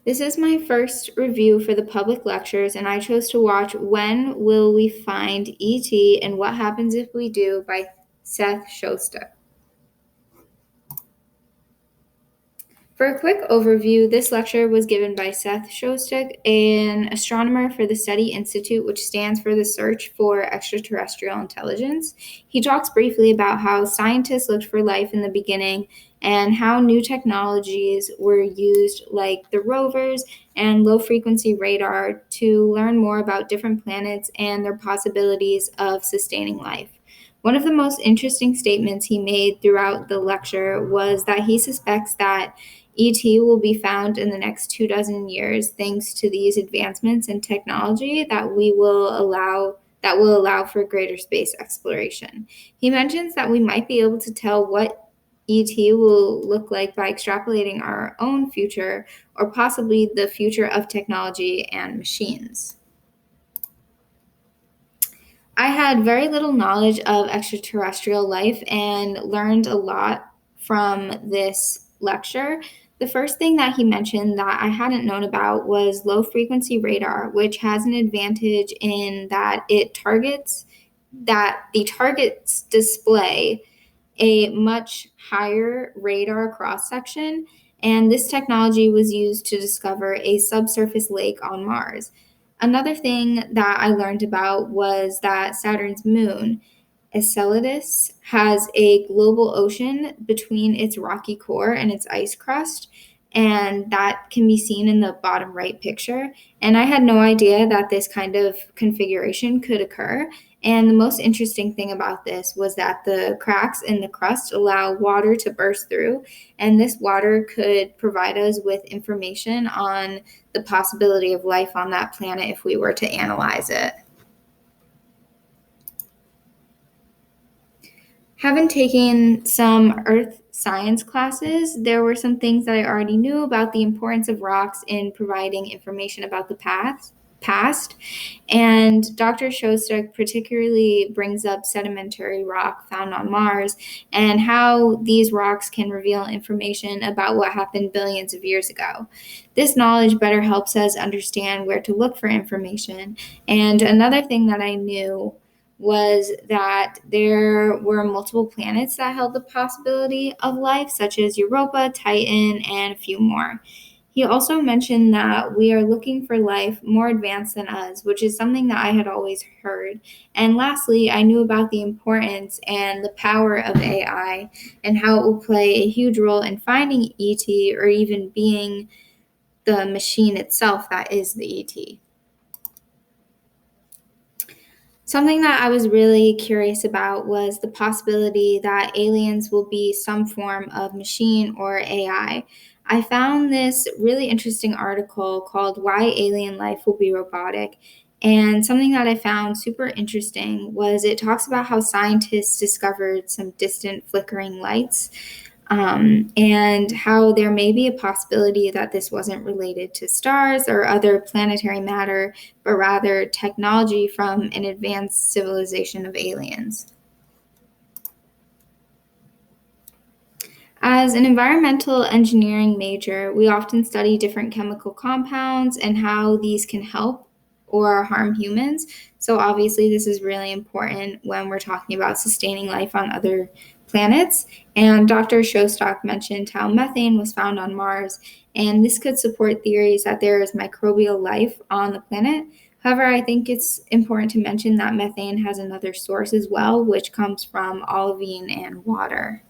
This is my first review for the public lectures, and I chose to watch When Will We Find E.T. and What Happens If We Do by Seth Shostak. For a quick overview, this lecture was given by Seth Shostak, an astronomer for the SETI Institute, which stands for the Search for Extraterrestrial Intelligence. He talks briefly about how scientists looked for life in the beginning and how new technologies were used, like the rovers and low frequency radar, to learn more about different planets and their possibilities of sustaining life. One of the most interesting statements he made throughout the lecture was that he suspects that ET will be found in the next 24 years thanks to these advancements in technology that will allow for greater space exploration. He mentions that we might be able to tell what ET will look like by extrapolating our own future or possibly the future of technology and machines. I had very little knowledge of extraterrestrial life and learned a lot from this lecture. The first thing that he mentioned that I hadn't known about was low frequency radar, which has an advantage in that the targets display a much higher radar cross section, and this technology was used to discover a subsurface lake on Mars. Another thing that I learned about was that Saturn's moon, Enceladus, has a global ocean between its rocky core and its ice crust, and that can be seen in the bottom right picture. And I had no idea that this kind of configuration could occur. And the most interesting thing about this was that the cracks in the crust allow water to burst through, and this water could provide us with information on the possibility of life on that planet if we were to analyze it. Having taken some earth science classes, there were some things that I already knew about the importance of rocks in providing information about the past. And Dr. Shostak particularly brings up sedimentary rock found on Mars and how these rocks can reveal information about what happened billions of years ago. This knowledge better helps us understand where to look for information. And another thing that I knew was that there were multiple planets that held the possibility of life, such as Europa, Titan, and a few more. He also mentioned that we are looking for life more advanced than us, which is something that I had always heard. And lastly, I knew about the importance and the power of AI and how it will play a huge role in finding ET or even being the machine itself that is the ET. Something that I was really curious about was the possibility that aliens will be some form of machine or AI. I found this really interesting article called Why Alien Life Will Be Robotic. And something that I found super interesting was it talks about how scientists discovered some distant flickering lights, and how there may be a possibility that this wasn't related to stars or other planetary matter, but rather technology from an advanced civilization of aliens. As an environmental engineering major, we often study different chemical compounds and how these can help or harm humans. So, obviously, this is really important when we're talking about sustaining life on other planets. And Dr. Shostak mentioned how methane was found on Mars, and this could support theories that there is microbial life on the planet. However, I think it's important to mention that methane has another source as well, which comes from olivine and water.